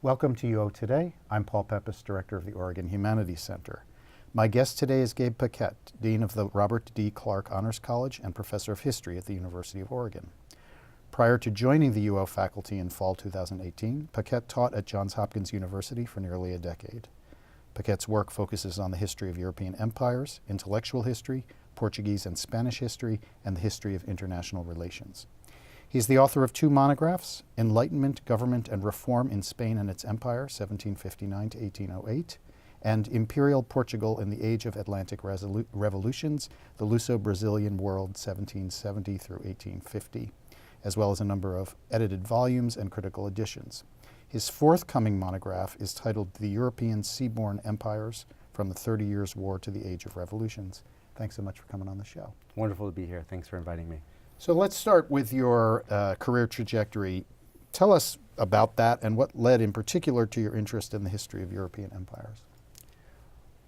Welcome to UO Today. I'm Paul Pepis, Director of the Oregon Humanities Center. My guest today is Gabe Paquette, Dean of the Robert D. Clark Honors College and Professor of History at the University of Oregon. Prior to joining the UO faculty in fall 2018, Paquette taught at Johns Hopkins University for nearly a decade. Paquette's work focuses on the history of European empires, intellectual history, Portuguese and Spanish history, and the history of international relations. He's the author of two monographs, Enlightenment, Government, and Reform in Spain and its Empire, 1759 to 1808, and Imperial Portugal in the Age of Atlantic Revolutions, the Luso-Brazilian World, 1770 through 1850, as well as a number of edited volumes and critical editions. His forthcoming monograph is titled The European Seaborne Empires, from the 30 Years' War to the Age of Revolutions. Thanks so much for coming on the show. Wonderful to be here. Thanks for inviting me. So let's start with your career trajectory. Tell us about that and what led in particular to your interest in the history of European empires.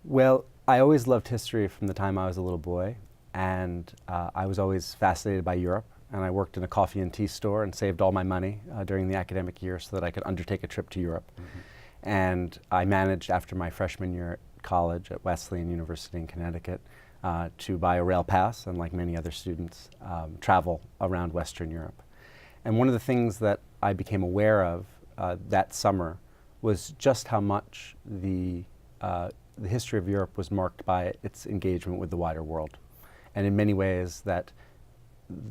Well, I always loved history from the time I was a little boy, and I was always fascinated by Europe. And I worked in a coffee and tea store and saved all my money during the academic year so that I could undertake a trip to Europe. Mm-hmm. And I managed, after my freshman year at college at Wesleyan University in Connecticut, to buy a rail pass, and like many other students, travel around Western Europe. And one of the things that I became aware of that summer was just how much the history of Europe was marked by its engagement with the wider world. And in many ways that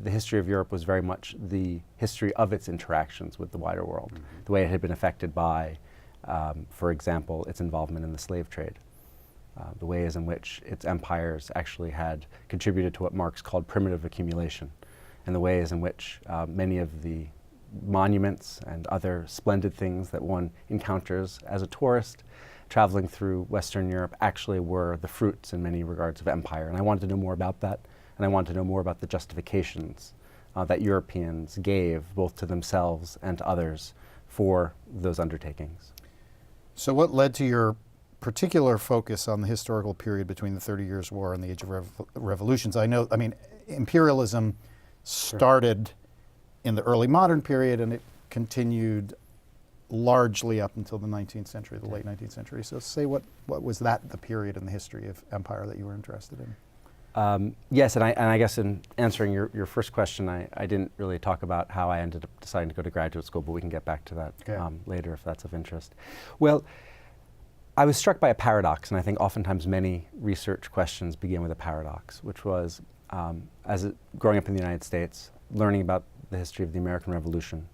the history of Europe was very much the history of its interactions with the wider world, mm-hmm. the way it had been affected by, for example, its involvement in the slave trade. The ways in which its empires actually had contributed to what Marx called primitive accumulation, and the ways in which many of the monuments and other splendid things that one encounters as a tourist traveling through Western Europe actually were the fruits in many regards of empire. And I wanted to know more about that, and I wanted to know more about the justifications that Europeans gave both to themselves and to others for those undertakings. So what led to your particular focus on the historical period between the 30 Years' War and the Age of Revolutions? I mean, imperialism started in the early modern period and it continued largely up until the 19th century, the late 19th century. So say what was the period in the history of empire that you were interested in? Yes, and I guess in answering your first question, I didn't really talk about how I ended up deciding to go to graduate school, but we can get back to that later if that's of interest. Well, I was struck by a paradox, and I think oftentimes many research questions begin with a paradox, which was, growing up in the United States, learning about the history of the American Revolution,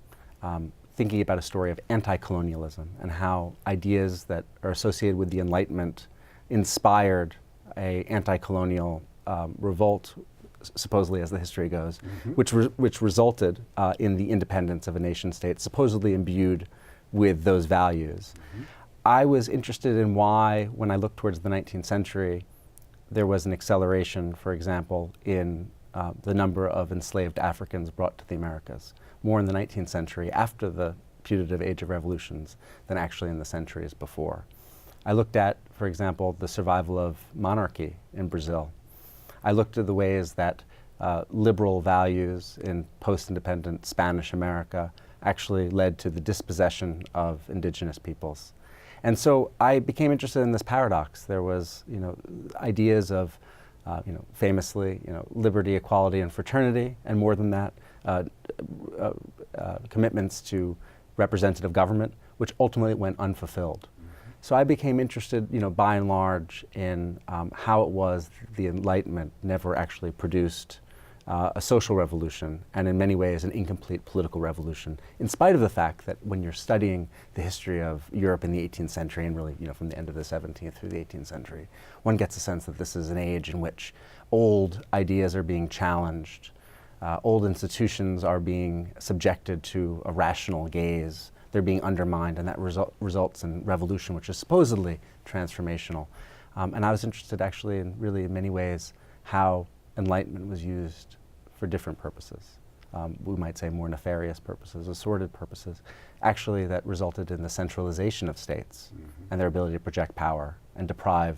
thinking about a story of anti-colonialism and how ideas that are associated with the Enlightenment inspired a anti-colonial revolt, supposedly as the history goes, mm-hmm. which resulted in the independence of a nation state, supposedly imbued with those values. Mm-hmm. I was interested in why, when I looked towards the 19th century, there was an acceleration, for example, in the number of enslaved Africans brought to the Americas, more in the 19th century after the putative Age of Revolutions than actually in the centuries before. I looked at, for example, the survival of monarchy in Brazil. I looked at the ways that liberal values in post-independent Spanish America actually led to the dispossession of indigenous peoples. And so I became interested in this paradox. There was, ideas of, famously, liberty, equality, and fraternity, and more than that, commitments to representative government, which ultimately went unfulfilled. Mm-hmm. So I became interested, by and large, in how it was the Enlightenment never actually produced a social revolution, and in many ways an incomplete political revolution, in spite of the fact that when you're studying the history of Europe in the 18th century, and really from the end of the 17th through the 18th century, one gets a sense that this is an age in which old ideas are being challenged, old institutions are being subjected to a rational gaze, they're being undermined, and that results in revolution, which is supposedly transformational. And I was interested actually in really in many ways how Enlightenment was used for different purposes. We might say more nefarious purposes, assorted purposes, actually that resulted in the centralization of states mm-hmm. and their ability to project power and deprive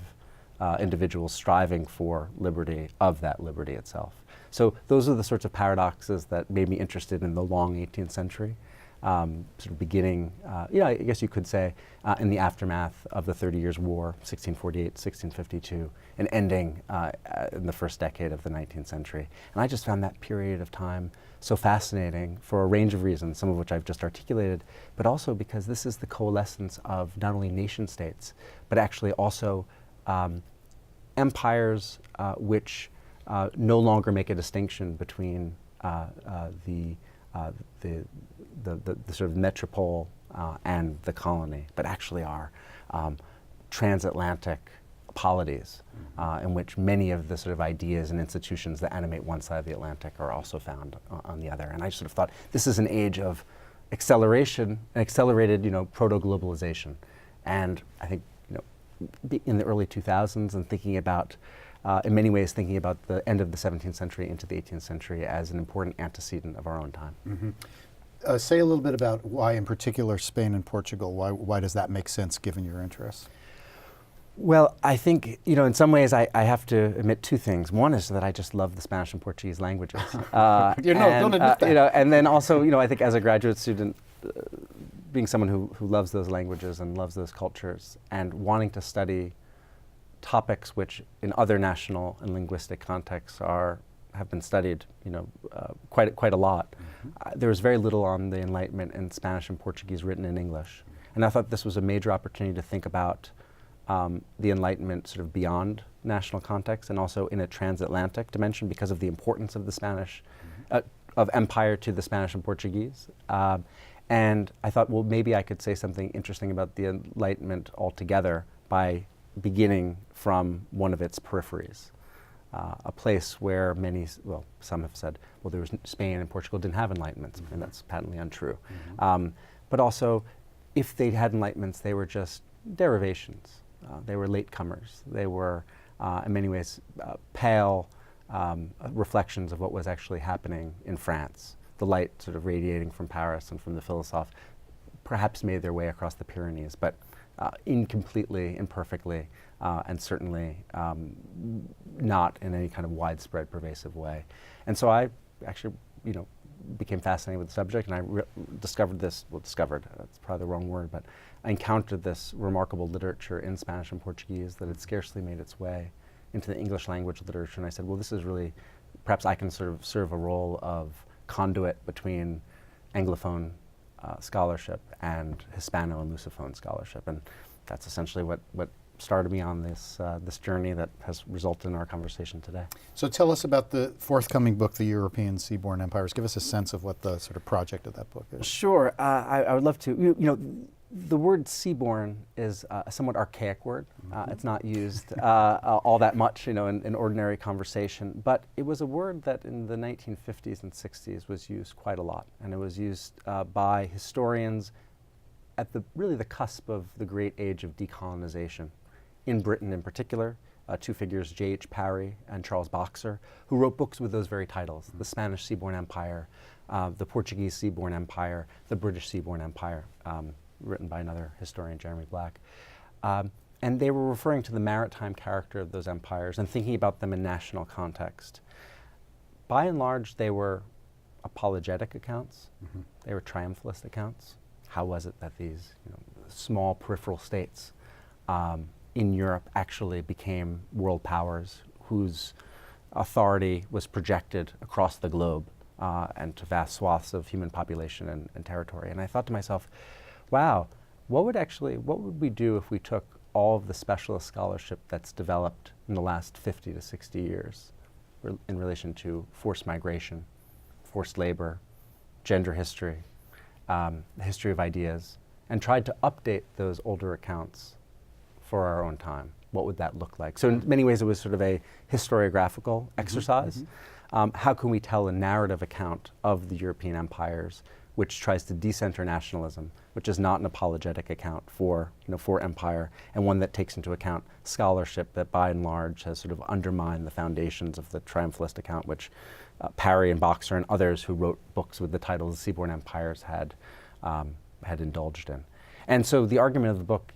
individuals striving for liberty of that liberty itself. So those are the sorts of paradoxes that made me interested in the long 18th century. sort of beginning, I guess you could say, in the aftermath of the 30 Years' War, 1648, 1652, and ending in the first decade of the 19th century. And I just found that period of time so fascinating for a range of reasons, some of which I've just articulated, but also because this is the coalescence of not only nation states, but actually also empires which no longer make a distinction between the sort of metropole and the colony, but actually are transatlantic polities in which many of the sort of ideas and institutions that animate one side of the Atlantic are also found on the other. And I sort of thought this is an age of acceleration, and accelerated, proto-globalization. And I think, in the early 2000s and thinking about, in many ways, thinking about the end of the 17th century into the 18th century as an important antecedent of our own time. Mm-hmm. Say a little bit about why, in particular, Spain and Portugal. Why does that make sense, given your interests? Well, I think, in some ways I have to admit two things. One is that I just love the Spanish and Portuguese languages. Don't admit that. And then also, I think as a graduate student, being someone who loves those languages and loves those cultures and wanting to study topics which in other national and linguistic contexts have been studied, quite a lot. Mm-hmm. There was very little on the Enlightenment in Spanish and Portuguese written in English. And I thought this was a major opportunity to think about the Enlightenment sort of beyond national context and also in a transatlantic dimension because of the importance of the Spanish, of empire to the Spanish and Portuguese. And I thought, well, maybe I could say something interesting about the Enlightenment altogether by beginning from one of its peripheries, a place where some have said, well, Spain and Portugal didn't have Enlightenments, and that's patently untrue. Mm-hmm. But also, if they had Enlightenments, they were just derivations. They were latecomers. They were, in many ways, pale reflections of what was actually happening in France. The light sort of radiating from Paris and from the Philosophe perhaps made their way across the Pyrenees, but incompletely, imperfectly, and certainly not in any kind of widespread, pervasive way. And so I actually, became fascinated with the subject, and I discovered this, that's probably the wrong word, but I encountered this remarkable literature in Spanish and Portuguese that had scarcely made its way into the English language literature, and I said, well, this is really, perhaps I can sort of serve a role of conduit between Anglophone scholarship and Hispano and Lusophone scholarship, and that's essentially what started me on this journey that has resulted in our conversation today. So tell us about the forthcoming book, The European Seaborne Empires. Give us a sense of what the sort of project of that book is. Sure, I would love to. The word seaborne is a somewhat archaic word. It's not used all that much, in ordinary conversation. But it was a word that in the 1950s and 60s was used quite a lot, and it was used by historians at the cusp of the great age of decolonization. In Britain, in particular, two figures, J.H. Parry and Charles Boxer, who wrote books with those very titles: the Spanish Seaborne Empire, the Portuguese Seaborne Empire, the British Seaborne Empire. Written by another historian, Jeremy Black. And they were referring to the maritime character of those empires and thinking about them in national context. By and large, they were apologetic accounts. Mm-hmm. They were triumphalist accounts. How was it that these small peripheral states in Europe actually became world powers whose authority was projected across the globe and to vast swaths of human population and territory? And I thought to myself, wow, what would we do if we took all of the specialist scholarship that's developed in the last 50 to 60 years in relation to forced migration, forced labor, gender history, the history of ideas, and tried to update those older accounts for our own time? What would that look like? So in many ways it was sort of a historiographical exercise. How can we tell a narrative account of the European empires which tries to decenter nationalism, which is not an apologetic account for empire, and one that takes into account scholarship that by and large has sort of undermined the foundations of the triumphalist account, which Parry and Boxer and others who wrote books with the titles Seaborne Empires had indulged in. And so the argument of the book,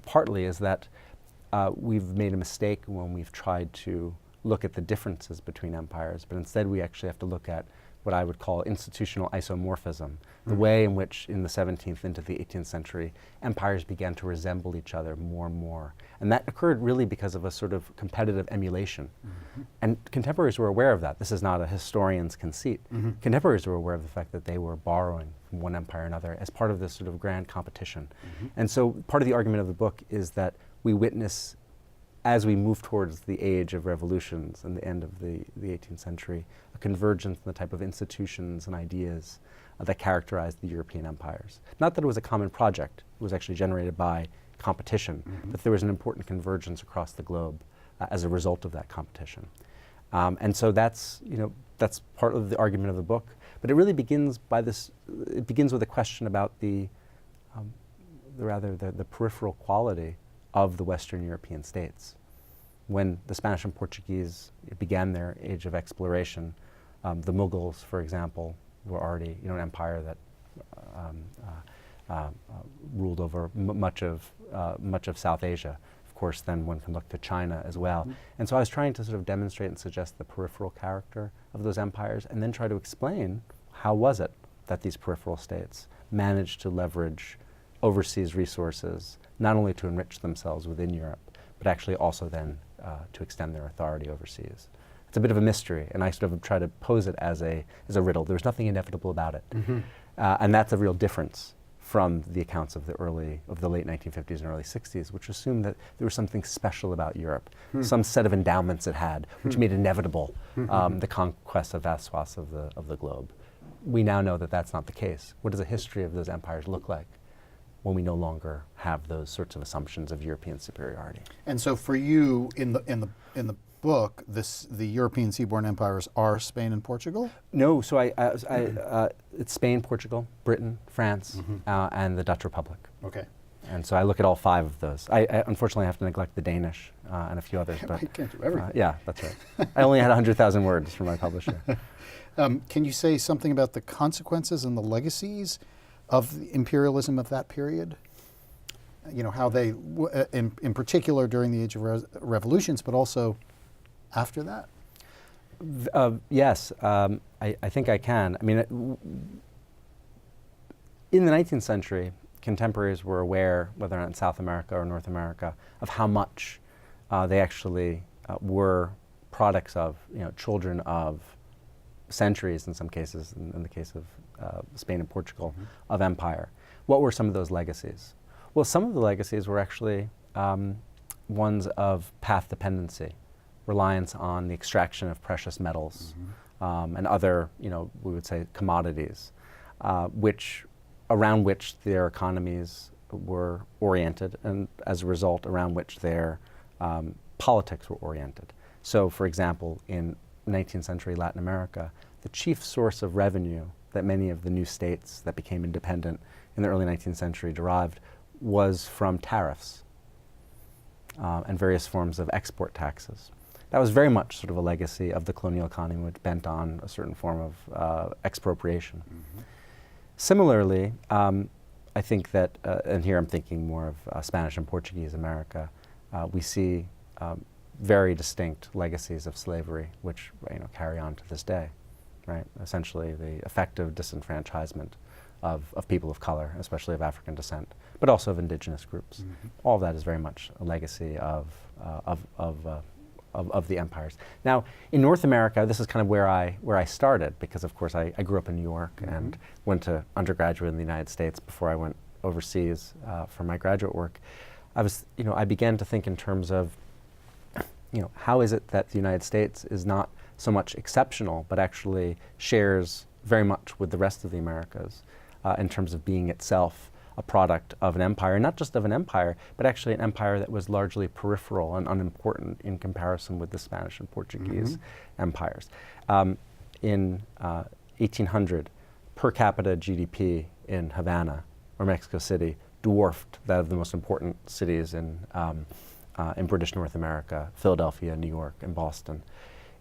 partly is that we've made a mistake when we've tried to look at the differences between empires, but instead we actually have to look at what I would call institutional isomorphism, the way in which in the 17th into the 18th century, empires began to resemble each other more and more. And that occurred really because of a sort of competitive emulation. And contemporaries were aware of that. This is not a historian's conceit. Contemporaries were aware of the fact that they were borrowing from one empire or another as part of this sort of grand competition. And so part of the argument of the book is that we witness, as we move towards the age of revolutions and the end of the 18th century, a convergence in the type of institutions and ideas that characterized the European empires. Not that it was a common project, it was actually generated by competition, but there was an important convergence across the globe as a result of that competition. And so that's part of the argument of the book, but it really begins by this, it begins with a question about the peripheral quality of the Western European states. When the Spanish and Portuguese began their age of exploration, the Mughals, for example, were already an empire that ruled over much of South Asia. Of course, then one can look to China as well. And so I was trying to sort of demonstrate and suggest the peripheral character of those empires, and then try to explain how was it that these peripheral states managed to leverage overseas resources, not only to enrich themselves within Europe, but actually also then to extend their authority overseas. It's a bit of a mystery, and I sort of try to pose it as a riddle. There's nothing inevitable about it. And that's a real difference from the accounts of the late 1950s and early 60s, which assumed that there was something special about Europe, some set of endowments it had, which made inevitable the conquest of vast swaths of the globe. We now know that that's not the case. What does a history of those empires look like when we no longer have those sorts of assumptions of European superiority? And so for you, in the book, the European Seaborne Empires are Spain and Portugal? No, so it's Spain, Portugal, Britain, France, and the Dutch Republic. Okay. And so I look at all 5 of those. I unfortunately have to neglect the Danish and a few others. But you can't do everything. Yeah, that's right. I only had 100,000 words for my publisher. Can you say something about the consequences and the legacies of the imperialism of that period? How they, in particular during the Age of Revolutions, but also after that? Yes, I think I can. I mean, in the 19th century, contemporaries were aware, whether or not in South America or North America, of how much they actually were products of, children of centuries, in some cases, in the case of Spain and Portugal, of empire. What were some of those legacies? Well, some of the legacies were actually ones of path dependency, reliance on the extraction of precious metals and other, we would say, commodities, around which their economies were oriented, and as a result, around which their politics were oriented. So, for example, in 19th century Latin America, the chief source of revenue that many of the new states that became independent in the early 19th century derived was from tariffs and various forms of export taxes. That was very much sort of a legacy of the colonial economy, which bent on a certain form of expropriation. Similarly, I think that, and here I'm thinking more of Spanish and Portuguese America, we see very distinct legacies of slavery, which carry on to this day, right? Essentially, the effective disenfranchisement of people of color, especially of African descent, but also of indigenous groups. All of that is very much a legacy of the empires. Now, in North America, this is kind of where I started, because of course I grew up in New York and went to undergraduate in the United States before I went overseas for my graduate work. I began to think in terms of, how is it that the United States is not so much exceptional, but actually shares very much with the rest of the Americas in terms of being itself a product of an empire, not just of an empire, but actually an empire that was largely peripheral and unimportant in comparison with the Spanish and Portuguese empires. In 1800, per capita GDP in Havana or Mexico City dwarfed that of the most important cities in British North America, Philadelphia, New York, and Boston.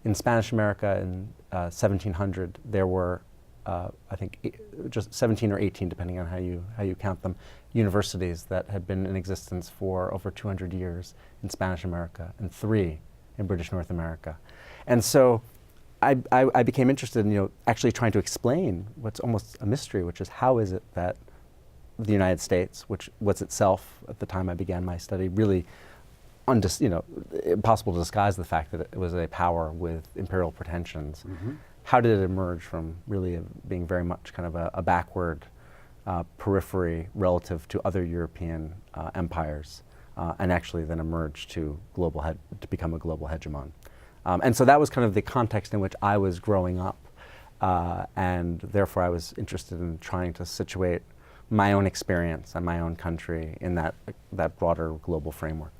In Spanish America in 1700, there were I think just 17 or 18, depending on how you count them, universities that had been in existence for over 200 years in Spanish America, and 3 in British North America. And so I became interested in actually trying to explain what's almost a mystery, which is how is it that the United States, which was itself at the time I began my study, really impossible to disguise the fact that it was a power with imperial pretensions. How did it emerge from really being very much kind of a backward periphery relative to other European empires, and actually then emerge to become a global hegemon? And so that was kind of the context in which I was growing up, and therefore I was interested in trying to situate my own experience and my own country in that broader global framework.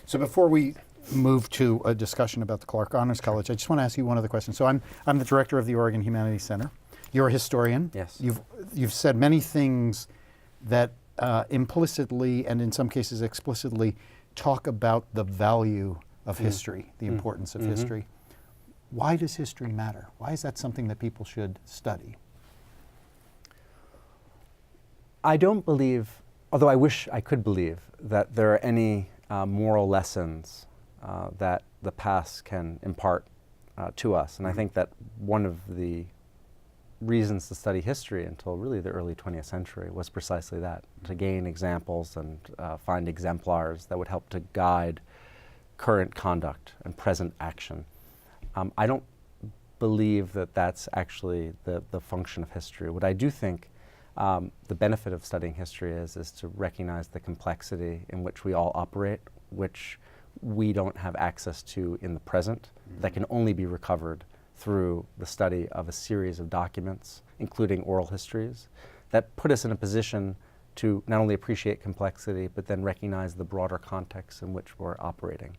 So before we move to a discussion about the Clark Honors College, I just want to ask you one other question. So I'm the director of the Oregon Humanities Center. You're a historian. Yes. You've said many things that implicitly and in some cases explicitly talk about the value of history, the importance of history. Why does history matter? Why is that something that people should study? I don't believe, although I wish I could believe, that there are any moral lessons that the past can impart to us. And I think that one of the reasons to study history until really the early 20th century was precisely that, to gain examples and find exemplars that would help to guide current conduct and present action. I don't believe that that's actually the function of history. What I do think the benefit of studying history is to recognize the complexity in which we all operate, which we don't have access to in the present, that can only be recovered through the study of a series of documents, including oral histories, that put us in a position to not only appreciate complexity, but then recognize the broader context in which we're operating.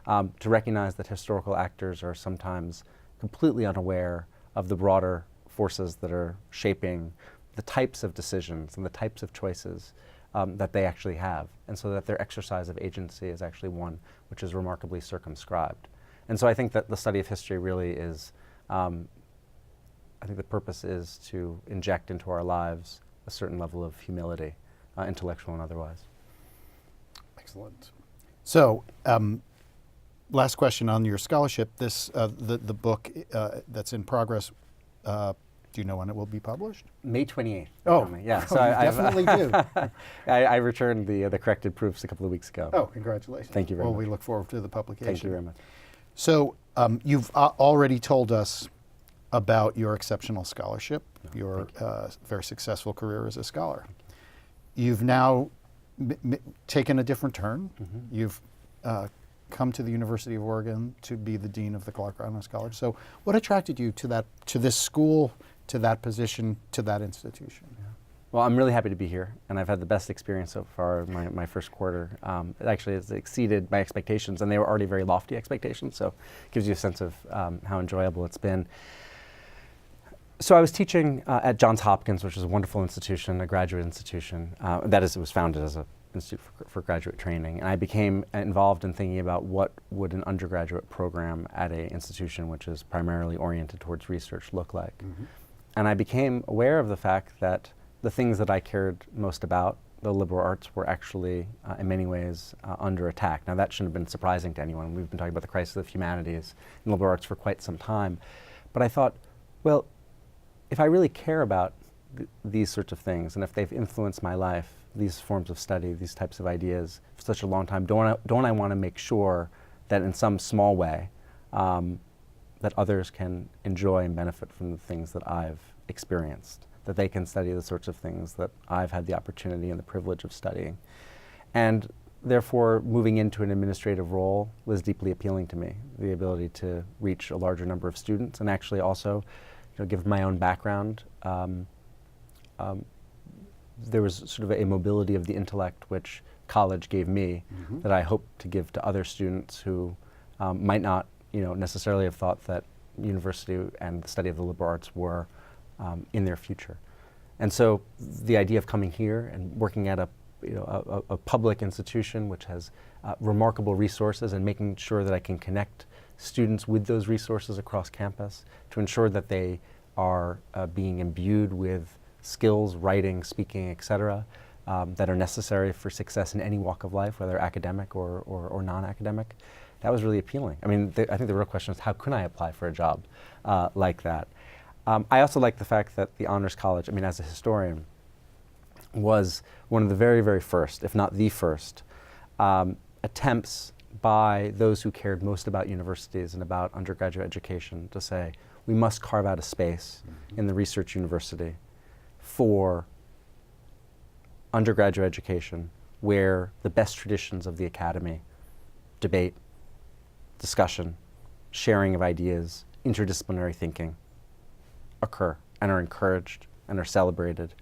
To recognize that historical actors are sometimes completely unaware of the broader forces that are shaping the types of decisions and the types of choices that they actually have, and so that their exercise of agency is actually one which is remarkably circumscribed. And so I think that the study of history really is, I think the purpose is to inject into our lives a certain level of humility, intellectual and otherwise. Excellent. So, last question on your scholarship. This the book that's in progress. Do you know when it will be published? May 28th. Oh, yeah. So I definitely do. I returned the corrected proofs a couple of weeks ago. Oh, congratulations. Thank you very much. Well, we look forward to the publication. Thank you very much. So you've already told us about your exceptional scholarship, your very successful career as a scholar. You've now taken a different turn. You've come to the University of Oregon to be the dean of the Clark Honors College. So what attracted you to this school, to that position, to that institution? Well, I'm really happy to be here, and I've had the best experience so far in my first quarter. It actually has exceeded my expectations, and they were already very lofty expectations, so it gives you a sense of how enjoyable it's been. So I was teaching at Johns Hopkins, which is a wonderful institution, a graduate institution. That is, it was founded as an institute for graduate training, and I became involved in thinking about what would an undergraduate program at an institution which is primarily oriented towards research look like. And I became aware of the fact that the things that I cared most about, the liberal arts, were actually, in many ways, under attack. Now, that shouldn't have been surprising to anyone. We've been talking about the crisis of humanities and liberal arts for quite some time. But I thought, well, if I really care about these sorts of things, and if they've influenced my life, these forms of study, these types of ideas, for such a long time, don't I want to make sure that in some small way, that others can enjoy and benefit from the things that I've experienced, that they can study the sorts of things that I've had the opportunity and the privilege of studying. And therefore, moving into an administrative role was deeply appealing to me, the ability to reach a larger number of students, and actually also, given my own background, there was sort of a mobility of the intellect which college gave me that I hope to give to other students who might not necessarily have thought that university and the study of the liberal arts were in their future. And so the idea of coming here and working at a public institution which has remarkable resources, and making sure that I can connect students with those resources across campus to ensure that they are being imbued with skills, writing, speaking, et cetera, that are necessary for success in any walk of life, whether academic or non-academic. that was really appealing. I mean, I think the real question is, how can I apply for a job like that? I also like the fact that the Honors College, I mean, as a historian, was one of the very, very first, if not the first, attempts by those who cared most about universities and about undergraduate education to say, we must carve out a space in the research university for undergraduate education where the best traditions of the academy, debate, discussion, sharing of ideas, interdisciplinary thinking, occur and are encouraged and are celebrated.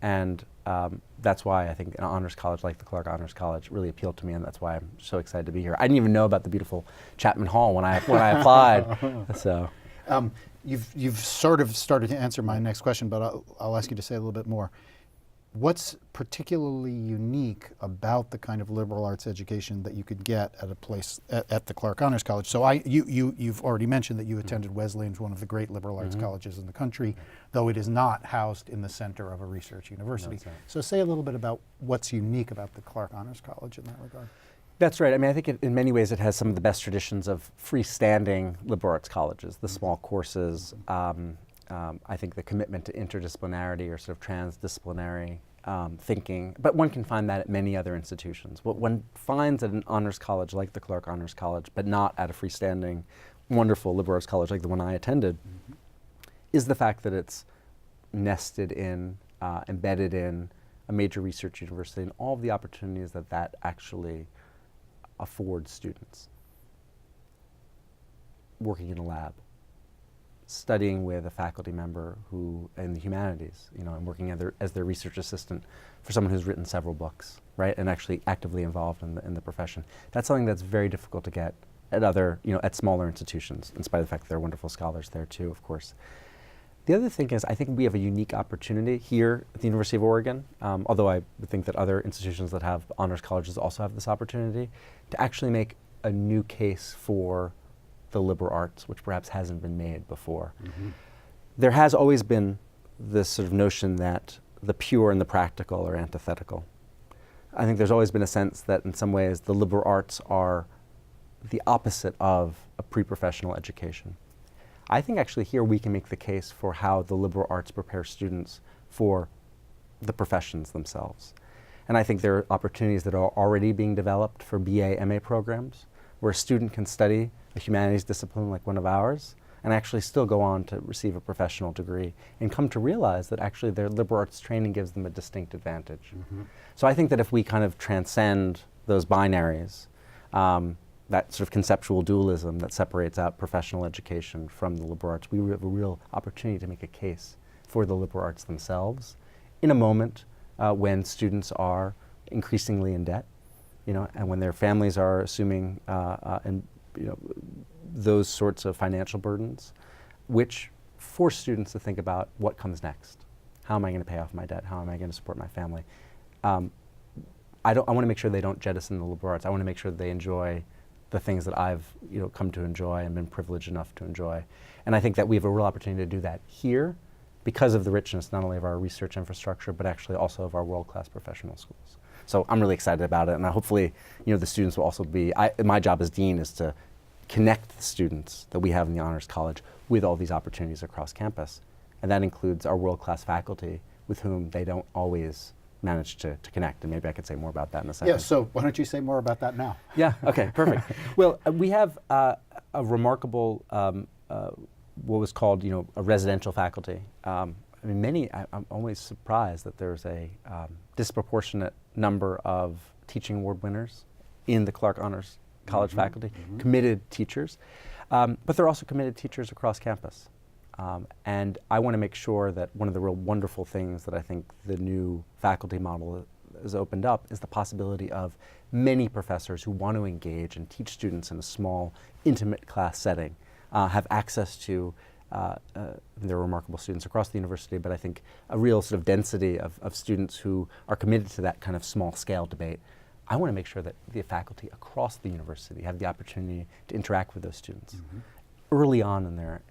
And that's why I think an honors college like the Clark Honors College really appealed to me, and that's why I'm so excited to be here. I didn't even know about the beautiful Chapman Hall when I applied. So, you've sort of started to answer my next question, but I'll ask you to say a little bit more. What's particularly unique about the kind of liberal arts education that you could get at a place at the Clark Honors College? So you've already mentioned that you attended Wesleyan, one of the great liberal arts colleges in the country, though it is not housed in the center of a research university. No, so say a little bit about what's unique about the Clark Honors College in that regard. That's right. I mean, I think in many ways it has some of the best traditions of freestanding liberal arts colleges, the small courses. I think the commitment to interdisciplinarity or sort of transdisciplinary thinking, but one can find that at many other institutions. What one finds at an honors college like the Clark Honors College, but not at a freestanding, wonderful liberal arts college like the one I attended, is the fact that it's nested in, embedded in a major research university and all of the opportunities that that actually affords students. Working in a lab, studying with a faculty member who, in the humanities, you know, and working as their research assistant for someone who's written several books, right, and actually actively involved in the profession. That's something that's very difficult to get at other, you know, at smaller institutions, in spite of the fact that there are wonderful scholars there too, of course. The other thing is, I think we have a unique opportunity here at the University of Oregon, although I would think that other institutions that have honors colleges also have this opportunity, to actually make a new case for the liberal arts, which perhaps hasn't been made before. There has always been this sort of notion that the pure and the practical are antithetical. I think there's always been a sense that in some ways the liberal arts are the opposite of a pre-professional education. I think actually here we can make the case for how the liberal arts prepare students for the professions themselves. And I think there are opportunities that are already being developed for BA, MA programs, where a student can study a humanities discipline like one of ours and actually still go on to receive a professional degree and come to realize that actually their liberal arts training gives them a distinct advantage. So I think that if we kind of transcend those binaries, that sort of conceptual dualism that separates out professional education from the liberal arts, we have a real opportunity to make a case for the liberal arts themselves in a moment when students are increasingly in debt, you know, and when their families are assuming you know, those sorts of financial burdens, which force students to think about what comes next. How am I going to pay off my debt? How am I going to support my family? I want to make sure they don't jettison the liberal arts. I want to make sure that they enjoy the things that I've, you know, come to enjoy and been privileged enough to enjoy. And I think that we have a real opportunity to do that here because of the richness not only of our research infrastructure, but actually also of our world-class professional schools. So I'm really excited about it, and hopefully, you know, the students will also be, my job as dean is to connect the students that we have in the Honors College with all these opportunities across campus. And that includes our world-class faculty with whom they don't always manage to connect. And maybe I could say more about that in a second. Yeah, so why don't you say more about that now? Yeah, okay, perfect. Well, we have a remarkable, what was called, you know, a residential faculty. I mean, I'm always surprised that there's a disproportionate number of teaching award winners in the Clark Honors College faculty, committed teachers, but they're also committed teachers across campus. And I want to make sure that one of the real wonderful things that I think the new faculty model has opened up is the possibility of many professors who want to engage and teach students in a small, intimate class setting have access to there are remarkable students across the university, but I think a real sort of density of students who are committed to that kind of small scale debate. I want to make sure that the faculty across the university have the opportunity to interact with those students early on in their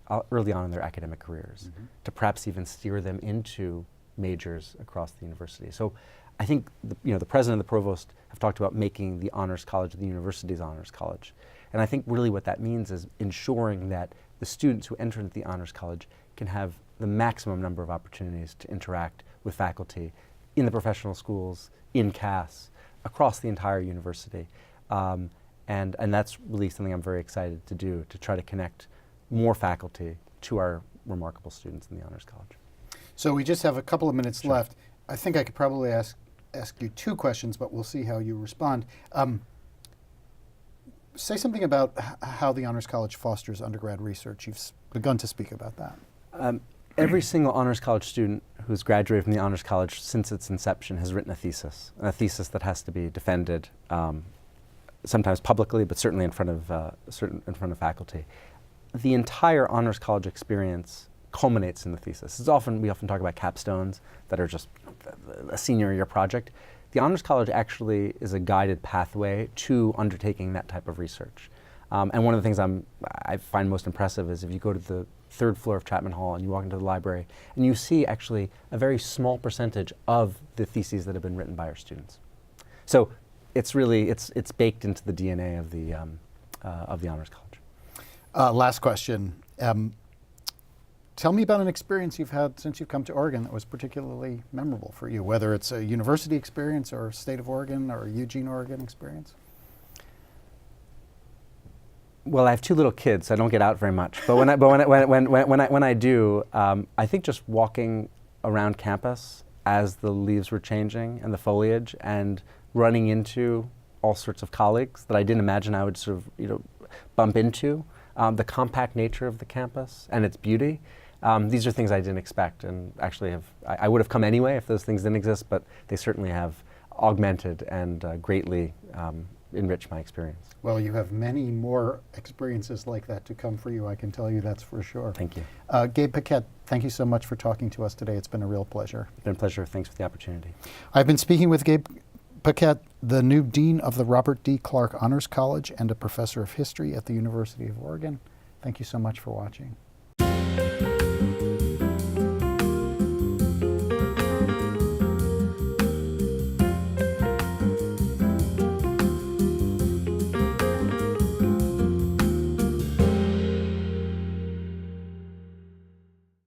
academic careers, to perhaps even steer them into majors across the university. So I think the president and the provost have talked about making the Honors College the university's Honors College. And I think really what that means is ensuring that the students who enter into the Honors College can have the maximum number of opportunities to interact with faculty in the professional schools, in CAS, across the entire university. And that's really something I'm very excited to do, to try to connect more faculty to our remarkable students in the Honors College. So we just have a couple of minutes Sure. left. I think I could probably ask you two questions, but we'll see how you respond. Say something about how the Honors College fosters undergrad research. You've begun to speak about that. Every single Honors College student who's graduated from the Honors College since its inception has written a thesis that has to be defended, sometimes publicly, but certainly in front of faculty. The entire Honors College experience culminates in the thesis. We often talk about capstones that are just a senior year project. The Honors College actually is a guided pathway to undertaking that type of research. And one of the things I find most impressive is if you go to the third floor of Chapman Hall and you walk into the library and you see actually a very small percentage of the theses that have been written by our students. So it's really, it's baked into the DNA of the Honors College. Last question. Tell me about an experience you've had since you've come to Oregon that was particularly memorable for you, whether it's a university experience or state of Oregon or a Eugene, Oregon experience. Well, I have two little kids, so I don't get out very much. But when I do, I think just walking around campus as the leaves were changing and the foliage, and running into all sorts of colleagues that I didn't imagine I would sort of bump into, the compact nature of the campus and its beauty. These are things I didn't expect, and actually I would have come anyway if those things didn't exist, but they certainly have augmented and greatly enriched my experience. Well, you have many more experiences like that to come for you, I can tell you that's for sure. Thank you. Gabe Paquette, thank you so much for talking to us today. It's been a real pleasure. It's been a pleasure. Thanks for the opportunity. I've been speaking with Gabe Paquette, the new Dean of the Robert D. Clark Honors College and a professor of history at the University of Oregon. Thank you so much for watching.